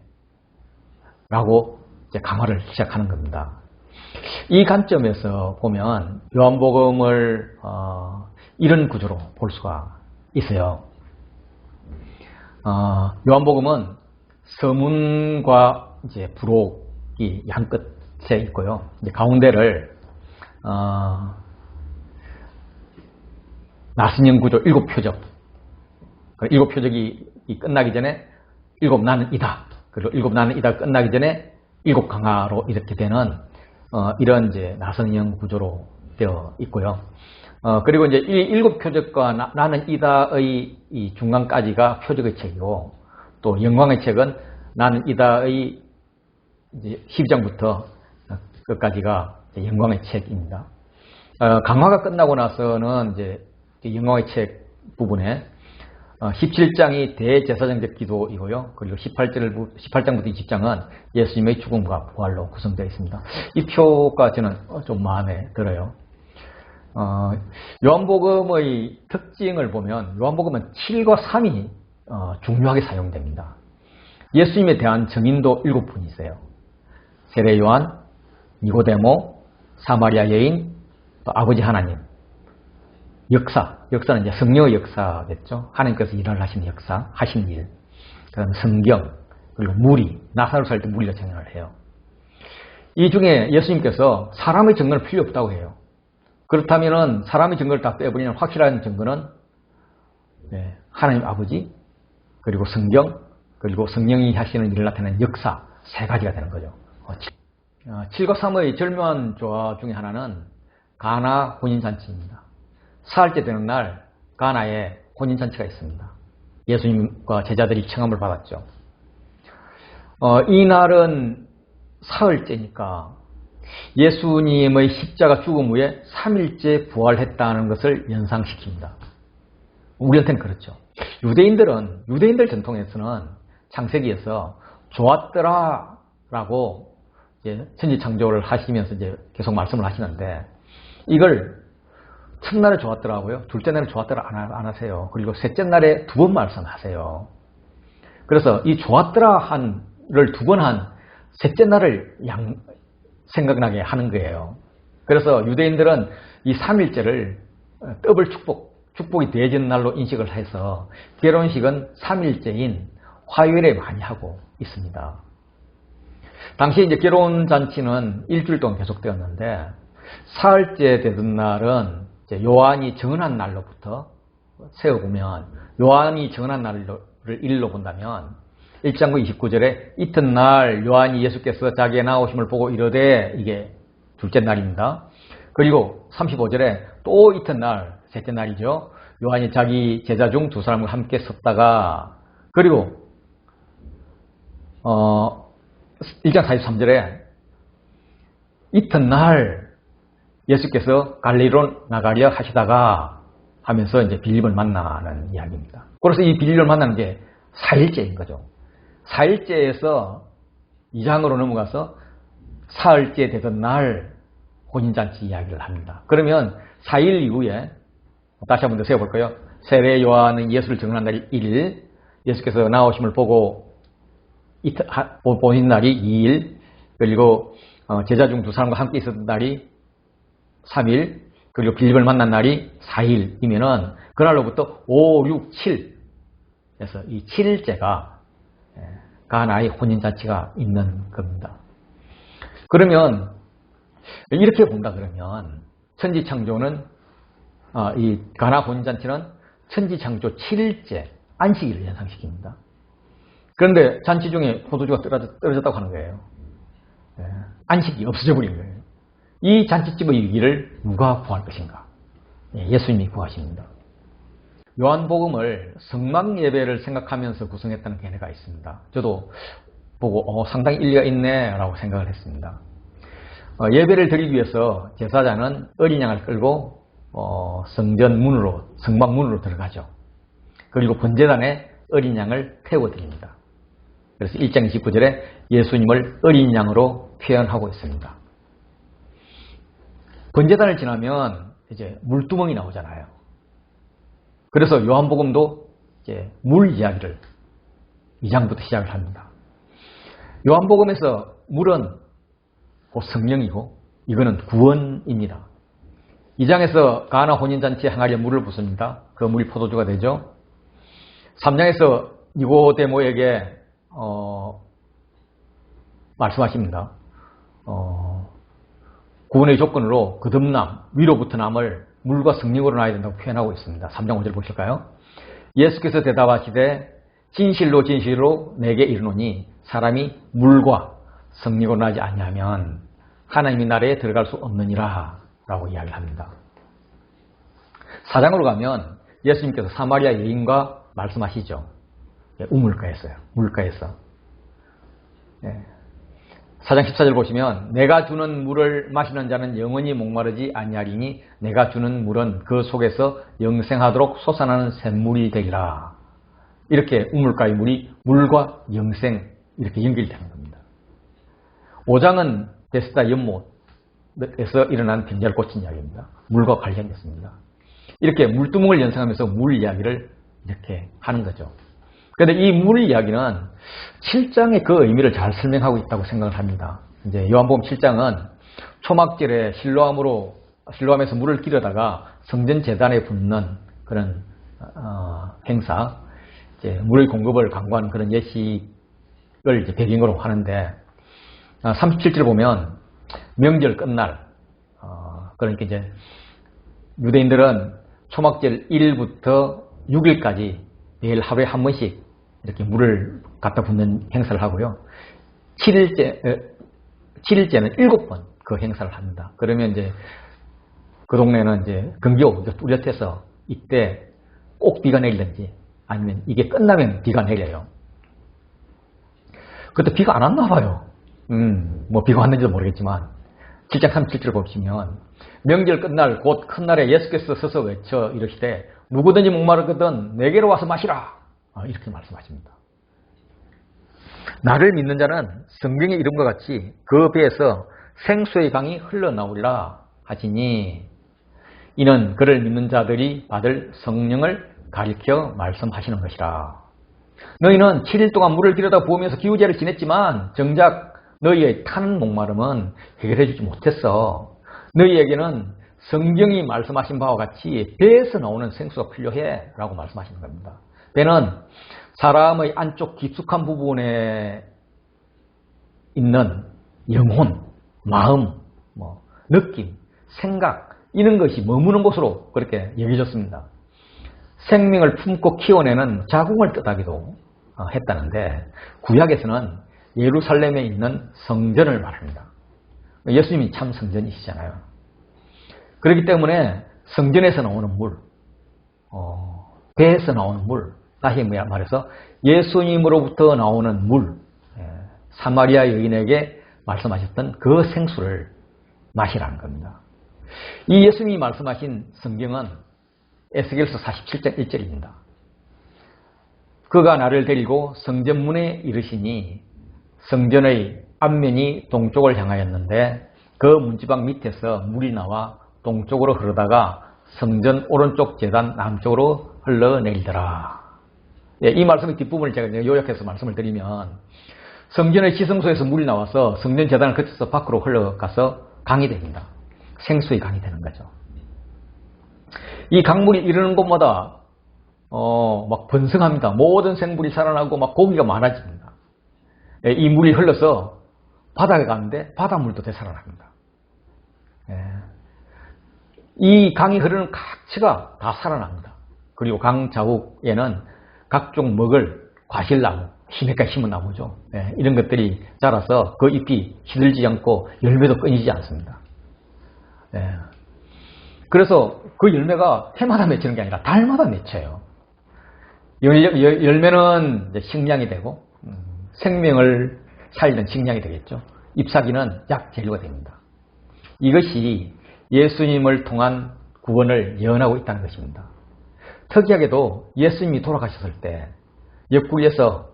라고 이제 강화를 시작하는 겁니다. 이 관점에서 보면 요한복음을 이런 구조로 볼 수가 있어요. 요한복음은 서문과 이제 부록이 양 끝에 있고요. 이제 가운데를 나선형 구조 7표적. 7표적이 끝나기 전에 7 나는 이다. 그리고 7 나는 이다 끝나기 전에 7 강화로 이렇게 되는 이런 이제 나선형 구조로 되어 있고요. 그리고 이제 이 7표적과 나는 이다의 이 중간까지가 표적의 책이고 또 영광의 책은 나는 이다의 이제 12장부터 끝까지가 영광의 책입니다. 강화가 끝나고 나서는 이제 영광의 책 부분에 17장이 대제사장적 기도이고요. 그리고 18장부터 20장은 예수님의 죽음과 부활로 구성되어 있습니다. 이 표가 저는 좀 마음에 들어요. 요한복음의 특징을 보면 요한복음은 7과 3이 중요하게 사용됩니다. 예수님에 대한 증인도 7분이세요. 세례 요한, 니고데모, 사마리아 여인, 또 아버지 하나님. 역사는 이제 성령의 역사겠죠. 하나님께서 일을 하시는 역사, 하신 일. 그다음 성경, 그리고 무리, 나사로 살 때 무리가 증언을 해요. 이 중에 예수님께서 사람의 증언은 필요 없다고 해요. 그렇다면은 사람의 증거를 다 빼버리는 확실한 증거는 하나님 아버지, 그리고 성경, 그리고 성령이 하시는 일을 나타내는 역사 3가지가 되는 거죠. 7과 3의 절묘한 조화 중에 하나는 가나 혼인잔치입니다. 사흘째 되는 날 가나에 혼인잔치가 있습니다. 예수님과 제자들이 청함을 받았죠. 이 날은 사흘째니까 예수님의 십자가 죽음 후에 3일째 부활했다는 것을 연상시킵니다. 우리한테는 그렇죠. 유대인들 전통에서는 창세기에서 좋았더라 라고 천지창조를 하시면서 이제 계속 말씀을 하시는데 이걸 첫날에 좋았더라고요. 둘째 날에 좋았더라 안 하세요. 그리고 셋째 날에 2번 말씀하세요. 그래서 이 좋았더라 한를 두 번 한 셋째 날을 생각나게 하는 거예요. 그래서 유대인들은 이 3일째를 더블 축복이 더해지는 날로 인식을 해서 결혼식은 3일째인 화요일에 많이 하고 있습니다. 당시 이제 결혼잔치는 일주일 동안 계속되었는데 사흘째 되던 날은 이제 요한이 정한 날로부터 세어보면 요한이 정한 날을 일로 본다면 1장 29절에 이튿날 요한이 예수께서 자기의 나오심을 보고 이르되 이게 둘째 날입니다. 그리고 35절에 또 이튿날 셋째 날이죠. 요한이 자기 제자 중 두 사람과 함께 섰다가 그리고 1장 43절에 이튿날 예수께서 갈릴리로 나가려 하시다가 하면서 이제 빌립을 만나는 이야기입니다. 그래서 이 빌립을 만나는 게 4일째인 거죠. 4일째에서 2장으로 넘어가서 사흘째 되던 날 혼인잔치 이야기를 합니다. 그러면 4일 이후에 다시 한번 더 세워볼까요? 세례 요한은 예수를 증언한 날이 1일, 예수께서 나오심을 보고 보신 날이 2일, 그리고 제자 중 두 사람과 함께 있었던 날이 3일, 그리고 빌립을 만난 날이 4일이면은 그날로부터 5, 6, 7 그래서 이 7일째가 가나의 혼인잔치가 있는 겁니다. 그러면 이렇게 본다 그러면 천지창조는 이 가나 혼인잔치는 천지창조 7일째 안식일을 연상시킵니다. 그런데 잔치 중에 포도주가 떨어졌다고 하는 거예요. 안식이 없어져 버린 거예요. 이 잔치집의 위기를 누가 구할 것인가? 예수님이 구하십니다. 요한복음을 성막 예배를 생각하면서 구성했다는 견해가 있습니다. 저도 보고 상당히 일리가 있네 라고 생각을 했습니다. 예배를 드리기 위해서 제사장은 어린 양을 끌고 성전 문으로, 성막 문으로 들어가죠. 그리고 번제단에 어린 양을 태워드립니다. 그래서 1장 29절에 예수님을 어린 양으로 표현하고 있습니다. 번제단을 지나면 이제 물두멍이 나오잖아요. 그래서 요한복음도 이제 물 이야기를 2장부터 시작을 합니다. 요한복음에서 물은 곧 성령이고 이거는 구원입니다. 2장에서 가나 혼인잔치에 항아리에 물을 붓습니다. 그 물이 포도주가 되죠. 3장에서 니고데모에게 말씀하십니다. 구원의 조건으로 거듭남, 위로부터 남을 물과 성령으로 나야 된다고 표현하고 있습니다. 3장 5절 보실까요? 예수께서 대답하시되 진실로 진실로 내게 이르노니 사람이 물과 성령으로 나지 아니하면 하나님의 나라에 들어갈 수 없느니라 라고 이야기를 합니다. 4장으로 가면 예수님께서 사마리아 여인과 말씀하시죠. 우물가에서요. 물가에서. 4장 14절 보시면 내가 주는 물을 마시는 자는 영원히 목마르지 아니하리니 내가 주는 물은 그 속에서 영생하도록 솟아나는 샘물이 되리라. 이렇게 우물가의 물이 물과 영생 이렇게 연결되는 겁니다. 5장은 베스다 연못에서 일어난 빈자를 고친 이야기입니다. 물과 관련됐습니다. 이렇게 물두멍을 연상하면서 물 이야기를 이렇게 하는 거죠. 그런데 이 물 이야기는 7장의 그 의미를 잘 설명하고 있다고 생각을 합니다. 이제 요한복음 7장은 초막절에 실로암에서 물을 길어다가 성전 제단에 붓는 그런 행사, 이제 물의 공급을 강구하는 그런 예식을 이제 배경으로 하는데 37절 보면 명절 끝날 그러니까 이제 유대인들은 초막절 1일부터 6일까지 매일 하루에 한 번씩 이렇게 물을 갖다 붓는 행사를 하고요. 7일째는 7번 그 행사를 합니다. 그러면 이제 그 동네는 이제 근교 뚜렷해서 이때 꼭 비가 내리든지 아니면 이게 끝나면 비가 내려요. 그때 비가 안 왔나 봐요. 뭐 비가 왔는지도 모르겠지만 7장 37절 보시면 명절 끝날 곧 큰 날에 예수께서 서서 외쳐 이르시되 누구든지 목마르거든 내게로 와서 마시라. 이렇게 말씀하십니다. 나를 믿는 자는 성경의 이름과 같이 그 배에서 생수의 강이 흘러나오리라 하시니 이는 그를 믿는 자들이 받을 성령을 가리켜 말씀하시는 것이라. 너희는 7일 동안 물을 들여다 부으면서 기우제를 지냈지만 정작 너희의 타는 목마름은 해결해 주지 못했어. 너희에게는 성경이 말씀하신 바와 같이 배에서 나오는 생수가 필요해 라고 말씀하시는 겁니다. 배는 사람의 안쪽 깊숙한 부분에 있는 영혼, 마음, 느낌, 생각 이런 것이 머무는 곳으로 그렇게 여겨졌습니다. 생명을 품고 키워내는 자궁을 뜻하기도 했다는데 구약에서는 예루살렘에 있는 성전을 말합니다. 예수님이 참 성전이시잖아요. 그렇기 때문에 성전에서 나오는 물, 배에서 나오는 물, 다시 말해서 예수님으로부터 나오는 물, 사마리아 여인에게 말씀하셨던 그 생수를 마시라는 겁니다. 이 예수님이 말씀하신 성경은 에스겔서 47장 1절입니다. 그가 나를 데리고 성전문에 이르시니 성전의 앞면이 동쪽을 향하였는데 그 문지방 밑에서 물이 나와 동쪽으로 흐르다가 성전 오른쪽 제단 남쪽으로 흘러내리더라. 이 말씀의 뒷부분을 제가 요약해서 말씀을 드리면 성전의 시성소에서 물이 나와서 성전 제단을 거쳐서 밖으로 흘러가서 강이 됩니다. 생수의 강이 되는 거죠. 이 강물이 이르는 곳마다 막 번성합니다. 모든 생물이 살아나고 막 고기가 많아집니다. 이 물이 흘러서 바다에 가는데 바닷물도 되살아납니다. 이 강이 흐르는 각지가 다 살아납니다. 그리고 강 자욱에는 각종 먹을 과실나무, 시냇가에 심은 나무죠. 이런 것들이 자라서 그 잎이 시들지 않고 열매도 끊이지 않습니다. 그래서 그 열매가 해마다 맺히는 게 아니라 달마다 맺혀요. 열매는 이제 식량이 되고 생명을 살리는 식량이 되겠죠. 잎사귀는 약 재료가 됩니다. 이것이 예수님을 통한 구원을 예언하고 있다는 것입니다. 특이하게도 예수님이 돌아가셨을 때 옆구리에서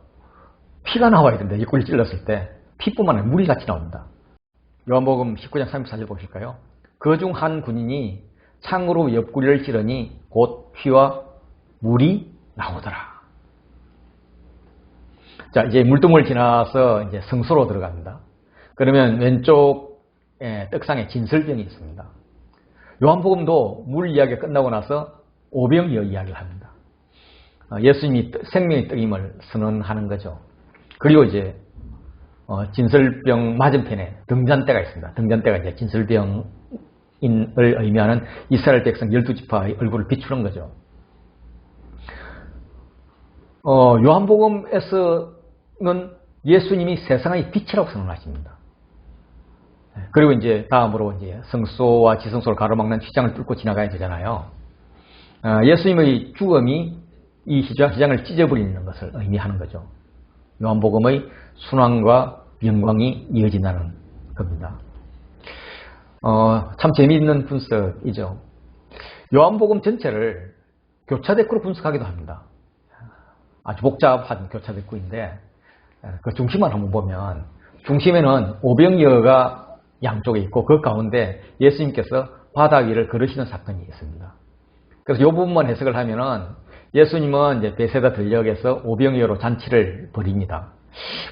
피가 나와야 된다. 옆구리 찔렀을 때 피뿐만 아니라 물이 같이 나옵니다. 요한복음 19장 34절 보실까요? 그 중 한 군인이 창으로 옆구리를 찌르니 곧 피와 물이 나오더라. 자, 이제 물두멍을 지나서 이제 성소로 들어갑니다. 그러면 왼쪽에 떡상에 진설병이 있습니다. 요한복음도 물 이야기가 끝나고 나서 오병이어 이야기를 합니다. 예수님이 생명의 떡임을 선언하는 거죠. 그리고 이제 진설병 맞은편에 등잔대가 있습니다. 등잔대가 이제 진설병인을 의미하는 이스라엘 백성 12지파의 얼굴을 비추는 거죠. 요한복음에서는 예수님이 세상의 빛이라고 선언하십니다. 그리고 이제 다음으로 이제 성소와 지성소를 가로막는 휘장을 뚫고 지나가야 되잖아요. 예수님의 죽음이 이 휘장을 찢어버리는 것을 의미하는 거죠. 요한복음의 순환과 영광이 이어진다는 겁니다. 참 재미있는 분석이죠. 요한복음 전체를 교차대꾸로 분석하기도 합니다. 아주 복잡한 교차대꾸인데 그 중심만 한번 보면 중심에는 오병이어가 양쪽에 있고 그 가운데 예수님께서 바다 위를 걸으시는 사건이 있습니다. 그래서 이 부분만 해석을 하면은 예수님은 이제 베세다 들녘에서 오병이어로 잔치를 벌입니다.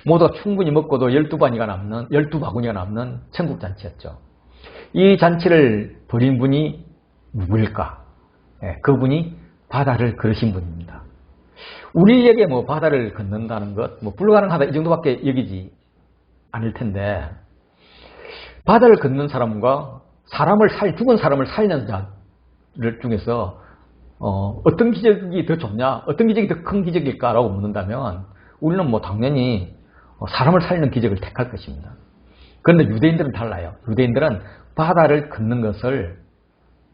모두가 충분히 먹고도 12바구니가 남는 천국 잔치였죠. 이 잔치를 벌인 분이 누구일까? 그분이 바다를 걸으신 분입니다. 우리에게 뭐 바다를 걷는다는 것, 뭐 불가능하다 이 정도밖에 여기지 않을 텐데, 바다를 걷는 사람과 죽은 사람을 살리는 자들 중에서 어떤 기적이 더 좋냐, 어떤 기적이 더 큰 기적일까라고 묻는다면 우리는 뭐 당연히 사람을 살리는 기적을 택할 것입니다. 그런데 유대인들은 달라요. 유대인들은 바다를 걷는 것을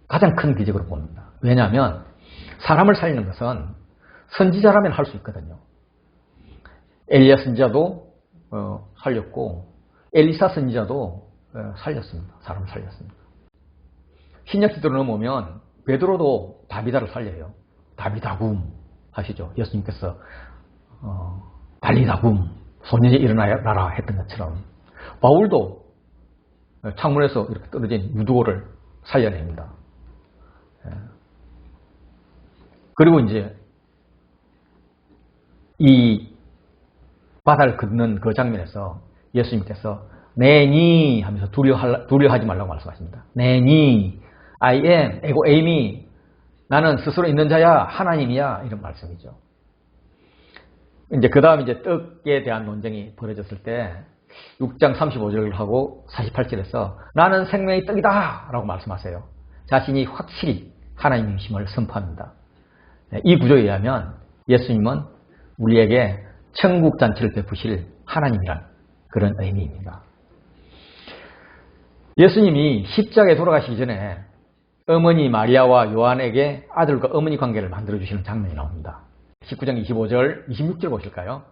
가장 큰 기적으로 봅니다. 왜냐하면 사람을 살리는 것은 선지자라면 할 수 있거든요. 엘리야 선지자도 살렸고 엘리사 선지자도 살렸습니다. 사람을 살렸습니다. 신약 시대로 넘어오면 베드로도 다비다를 살려요. 다비다굼 하시죠. 예수님께서 달리다굼 소년이 일어나라 했던 것처럼 바울도 창문에서 이렇게 떨어진 유두오를 살려냅니다. 그리고 이제 이 바다를 걷는 그 장면에서 예수님께서 내니 하면서 두려워하지 말라고 말씀하십니다. 내니, I am, 에고 에이미, 나는 스스로 있는 자야, 하나님이야, 이런 말씀이죠. 이제 그 다음 이제 떡에 대한 논쟁이 벌어졌을 때 6장 35절을 하고 48절에서 나는 생명의 떡이다 라고 말씀하세요. 자신이 확실히 하나님이심을 선포합니다. 이 구조에 의하면 예수님은 우리에게 천국 잔치를 베푸실 하나님이란 그런 의미입니다. 예수님이 십자가에 돌아가시기 전에 어머니 마리아와 요한에게 아들과 어머니 관계를 만들어주시는 장면이 나옵니다. 19장 25절, 26절 보실까요?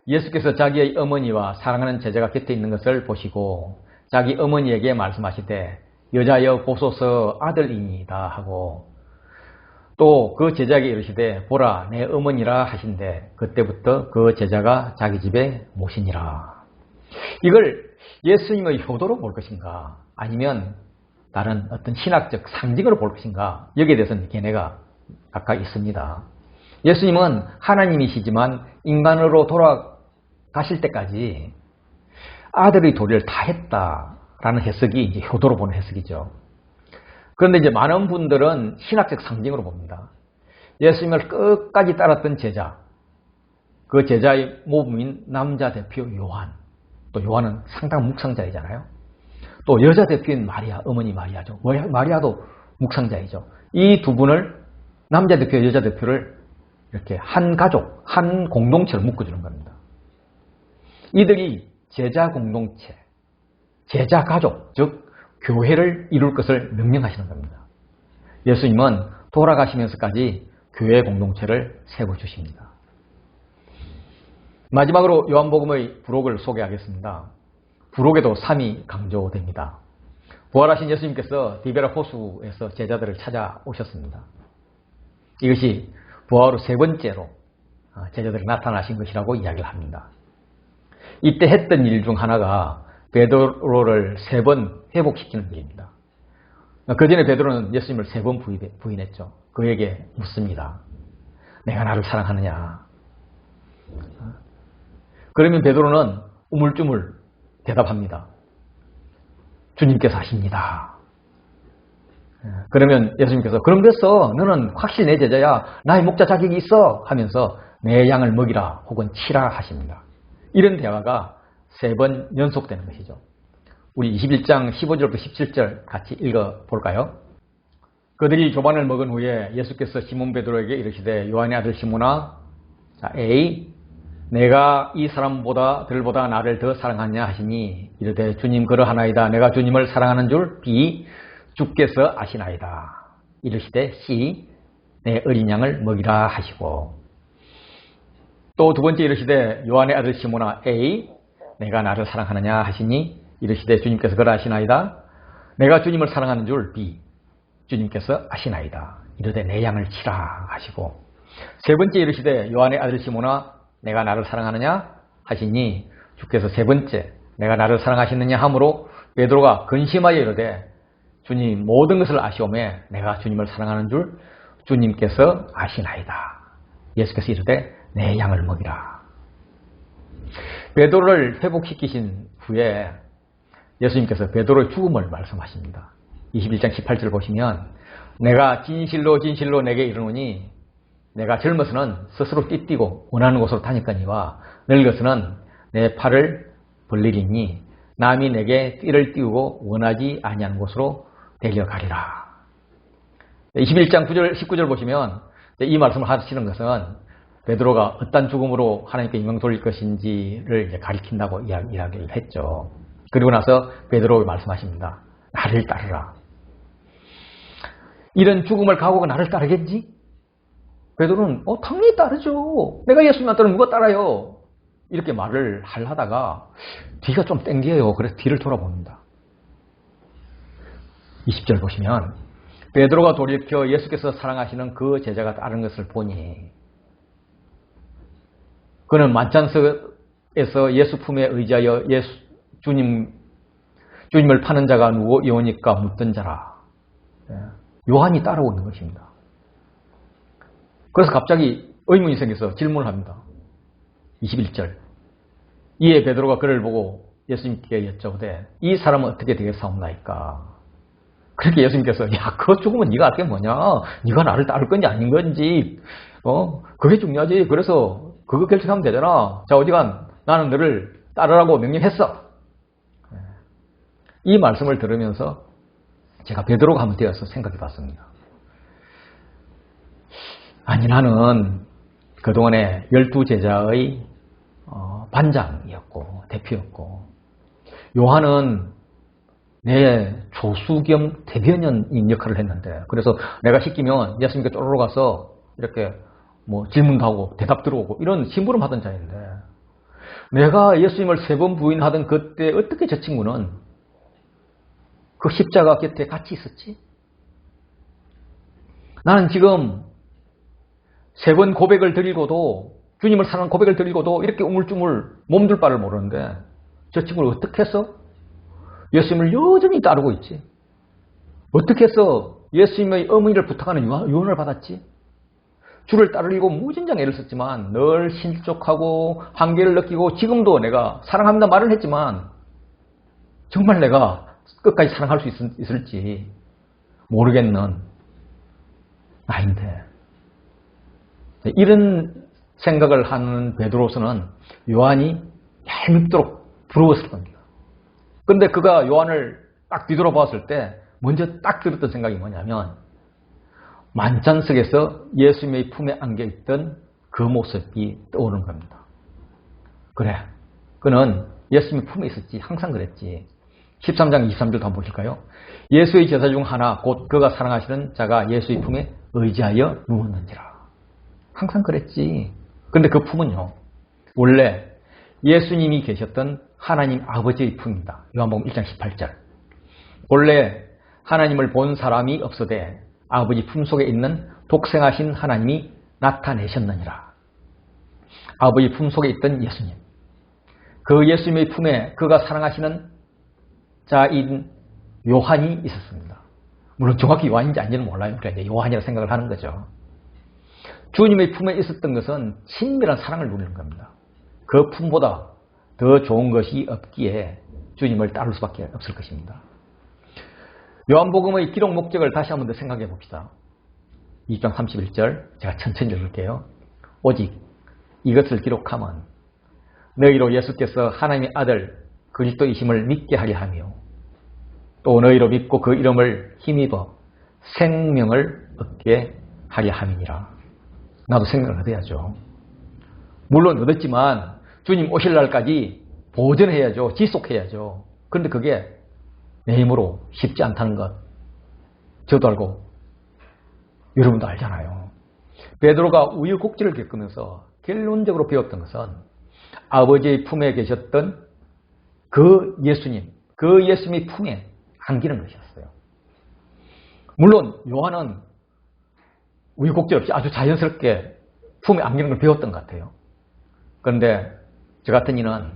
예수께서 자기의 어머니와 사랑하는 제자가 곁에 있는 것을 보시고 자기 어머니에게 말씀하시되 여자여 보소서 아들이니이다 하고 또 그 제자에게 이르시되 보라 내 어머니라 하신대 그때부터 그 제자가 자기 집에 모시니라. 이걸 예수님의 효도로 볼 것인가 아니면 다른 어떤 신학적 상징으로 볼 것인가 여기에 대해서는 견해가 각각 있습니다. 예수님은 하나님이시지만 인간으로 돌아가실 때까지 아들의 도리를 다 했다라는 해석이 이제 효도로 보는 해석이죠. 그런데 이제 많은 분들은 신학적 상징으로 봅니다. 예수님을 끝까지 따랐던 제자, 그 제자의 모범인 남자 대표 요한, 또 요한은 상당 묵상자이잖아요. 또 여자 대표인 마리아, 어머니 마리아죠. 마리아도 묵상자이죠. 이 두 분을 남자 대표, 여자 대표를 이렇게 한 가족, 한 공동체로 묶어주는 겁니다. 이들이 제자 공동체, 제자 가족, 즉 교회를 이룰 것을 명령하시는 겁니다. 예수님은 돌아가시면서까지 교회 공동체를 세워주십니다. 마지막으로 요한복음의 부록을 소개하겠습니다. 부록에도 3이 강조됩니다. 부활하신 예수님께서 디베라 호수에서 제자들을 찾아오셨습니다. 이것이 부활 후 세 번째로 제자들이 나타나신 것이라고 이야기를 합니다. 이때 했던 일 중 하나가 베드로를 3번 회복시키는 일입니다. 그 전에 베드로는 예수님을 3번 부인했죠. 그에게 묻습니다. 내가 나를 사랑하느냐? 그러면 베드로는 우물쭈물 대답합니다. 주님께서 하십니다. 그러면 예수님께서 그럼 됐어. 너는 확실히 내 제자야. 나의 목자 자격이 있어. 하면서 내 양을 먹이라 혹은 치라 하십니다. 이런 대화가 3번 연속되는 것이죠. 우리 21장 15절부터 17절 같이 읽어볼까요? 그들이 조반을 먹은 후에 예수께서 시몬 베드로에게 이르시되 요한의 아들 시몬아, 자 A, 내가 이 사람들보다 나를 더 사랑하냐 하시니 이르되 주님 그러하나이다. 내가 주님을 사랑하는 줄 B, 주께서 아시나이다. 이르시되 C, 내 어린 양을 먹이라 하시고 또 두 번째 이르시되 요한의 아들 시몬아 A, 내가 나를 사랑하느냐 하시니 이르시되 주님께서 그러하시나이다. 내가 주님을 사랑하는 줄 B, 주님께서 아시나이다. 이르되 내 양을 치라 하시고 세 번째 이르시되 요한의 아들 시몬아 내가 나를 사랑하느냐 하시니 주께서 세 번째 내가 나를 사랑하시느냐 하므로 베드로가 근심하여 이르되 주님 모든 것을 아시오매 내가 주님을 사랑하는 줄 주님께서 아시나이다. 예수께서 이르되 내 양을 먹이라. 베드로를 회복시키신 후에 예수님께서 베드로의 죽음을 말씀하십니다. 21장 18절 보시면 내가 진실로 진실로 내게 이르노니 내가 젊어서는 스스로 띠뛰고 원하는 곳으로 다녔거니와 늙어서는 내 팔을 벌리리니 남이 내게 띠를 띄우고 원하지 아니하는 곳으로 데려가리라. 21장 9절 19절 보시면 이 말씀을 하시는 것은 베드로가 어떤 죽음으로 하나님께 영광 돌릴 것인지를 이제 가리킨다고 이야기를 했죠. 그리고 나서 베드로가 말씀하십니다. 나를 따르라. 이런 죽음을 각오하고 나를 따르겠지? 베드로는 당연히 따르죠. 내가 예수님 안 따르면 누가 따라요? 이렇게 말을 하다가 뒤가 좀 땡겨요. 그래서 뒤를 돌아봅니다. 20절 보시면 베드로가 돌이켜 예수께서 사랑하시는 그 제자가 따른 것을 보니 그는 만찬석에서 예수 품에 의지하여 주님을 파는 자가 누구이오니까 묻던 자라. 요한이 따라오고 있는 것입니다. 그래서 갑자기 의문이 생겨서 질문을 합니다. 21절. 이에 베드로가 그를 보고 예수님께 여쭤보되 이 사람은 어떻게 되겠사옵나이까? 그렇게 예수님께서 야, 그거 죽으면 네가 알 게 뭐냐? 네가 나를 따를 건지 아닌 건지 그게 중요하지. 그래서 그거 결정하면 되잖아. 자, 어디간 나는 너를 따르라고 명령했어. 이 말씀을 들으면서 제가 베드로가 한번 되어서 생각해 봤습니다. 아니, 나는 그동안에 12제자의 반장이었고 대표였고, 요한은 내 조수 겸 대변인인 역할을 했는데, 그래서 내가 시키면 예수님께 쪼르르 가서 이렇게 뭐 질문도 하고 대답 들어오고 이런 심부름 하던 자인데, 내가 예수님을 3번 부인하던 그때 어떻게 저 친구는 그 십자가 곁에 같이 있었지? 나는 지금 3번 고백을 드리고도, 주님을 사랑하는 고백을 드리고도 이렇게 우물쭈물 몸둘 바를 모르는데, 저 친구를 어떻게 해서 예수님을 여전히 따르고 있지? 어떻게 해서 예수님의 어머니를 부탁하는 유언을 받았지? 주를 따르려고 무진장 애를 썼지만 늘 실족하고 한계를 느끼고, 지금도 내가 사랑합니다 말을 했지만 정말 내가 끝까지 사랑할 수 있을지 모르겠는 나인데, 이런 생각을 하는 베드로서는 요한이 얄밉도록 부러웠을 겁니다. 근데 그가 요한을 딱 뒤돌아봤을 때 먼저 딱 들었던 생각이 뭐냐면, 만찬석에서 예수님의 품에 안겨있던 그 모습이 떠오르는 겁니다. 그래, 그는 예수님의 품에 있었지. 항상 그랬지. 13장 23절도 한번 보실까요? 예수의 제자 중 하나 곧 그가 사랑하시는 자가 예수의 품에 의지하여 누웠는지라. 항상 그랬지. 근데 그 품은요, 원래 예수님이 계셨던 하나님 아버지의 품입니다. 요한복음 1장 18절. 원래 하나님을 본 사람이 없어되 아버지 품속에 있는 독생하신 하나님이 나타내셨느니라. 아버지 품속에 있던 예수님, 그 예수님의 품에 그가 사랑하시는 자인 요한이 있었습니다. 물론 정확히 요한인지 아닌지는 몰라요. 그러니까 요한이라고 생각을 하는 거죠. 주님의 품에 있었던 것은 친밀한 사랑을 누리는 겁니다. 그 품보다 더 좋은 것이 없기에 주님을 따를 수밖에 없을 것입니다. 요한복음의 기록 목적을 다시 한번 더 생각해 봅시다. 2장 31절 제가 천천히 읽을게요. 오직 이것을 기록하면 너희로 예수께서 하나님의 아들 그리스도이심을 믿게 하려 하며, 또 너희로 믿고 그 이름을 힘입어 생명을 얻게 하려 함이니라. 나도 생명을 얻어야죠. 물론 얻었지만 주님 오실 날까지 보존해야죠. 지속해야죠. 그런데 그게 내 힘으로 쉽지 않다는 것 저도 알고 여러분도 알잖아요. 베드로가 우여곡절을 겪으면서 결론적으로 배웠던 것은 아버지의 품에 계셨던 그 예수님, 그 예수님의 품에 안기는 것이었어요. 물론 요한은 우여곡절 없이 아주 자연스럽게 품에 안기는 걸 배웠던 것 같아요. 그런데 저 같은 이는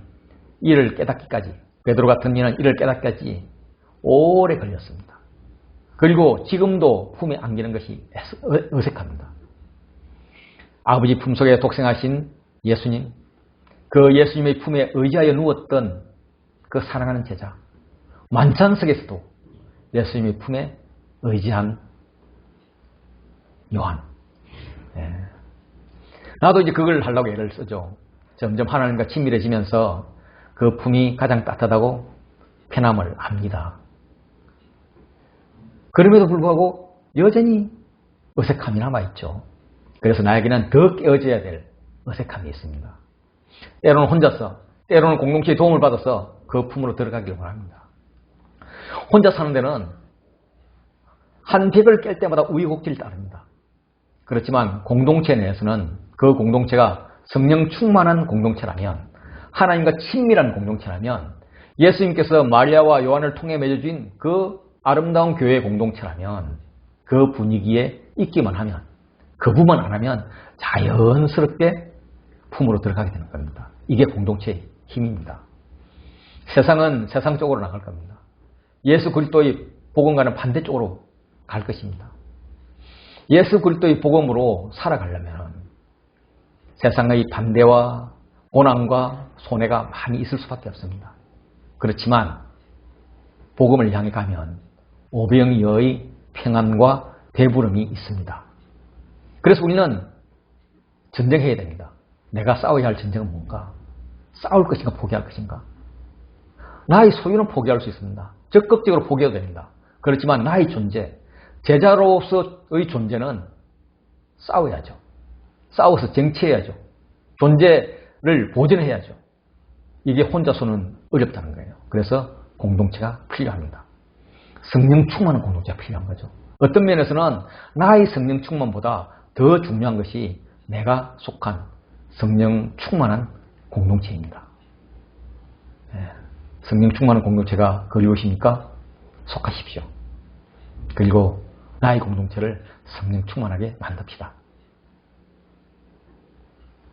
이를 깨닫기까지, 베드로 같은 이는 이를 깨닫기까지 오래 걸렸습니다. 그리고 지금도 품에 안기는 것이 어색합니다. 아버지 품속에 독생하신 예수님, 그 예수님의 품에 의지하여 누웠던 그 사랑하는 제자, 만찬석에서도 예수님의 품에 의지한 요한. 나도 이제 그걸 하려고 애를 쓰죠. 점점 하나님과 친밀해지면서 그 품이 가장 따뜻하고 편함을 압니다. 그럼에도 불구하고 여전히 어색함이 남아있죠. 그래서 나에게는 더 깨어져야 될 어색함이 있습니다. 때로는 혼자서, 때로는 공동체의 도움을 받아서 그 품으로 들어가길 원합니다. 혼자 사는 데는 한 벽을 깰 때마다 우여곡절이 따릅니다. 그렇지만 공동체 내에서는 그 공동체가 성령 충만한 공동체라면, 하나님과 친밀한 공동체라면, 예수님께서 마리아와 요한을 통해 맺어준 그 아름다운 교회 공동체라면, 그 분위기에 있기만 하면, 거부만 안 하면 자연스럽게 품으로 들어가게 되는 겁니다. 이게 공동체의 힘입니다. 세상은 세상 쪽으로 나갈 겁니다. 예수 그리스도의 복음과는 반대쪽으로 갈 것입니다. 예수 그리스도의 복음으로 살아가려면 세상의 반대와 고난과 손해가 많이 있을 수밖에 없습니다. 그렇지만 복음을 향해 가면 오병이어의 평안과 배부름이 있습니다. 그래서 우리는 전쟁해야 됩니다. 내가 싸워야 할 전쟁은 뭔가? 싸울 것인가 포기할 것인가? 나의 소유는 포기할 수 있습니다. 적극적으로 포기해도 됩니다. 그렇지만 나의 존재, 제자로서의 존재는 싸워야죠. 싸워서 쟁취해야죠. 존재를 보존해야죠. 이게 혼자서는 어렵다는 거예요. 그래서 공동체가 필요합니다. 성령 충만한 공동체가 필요한 거죠. 어떤 면에서는 나의 성령 충만보다 더 중요한 것이 내가 속한 성령 충만한 공동체입니다. 성령 충만한 공동체가 그리우십니까? 속하십시오. 그리고 나의 공동체를 성령 충만하게 만듭시다.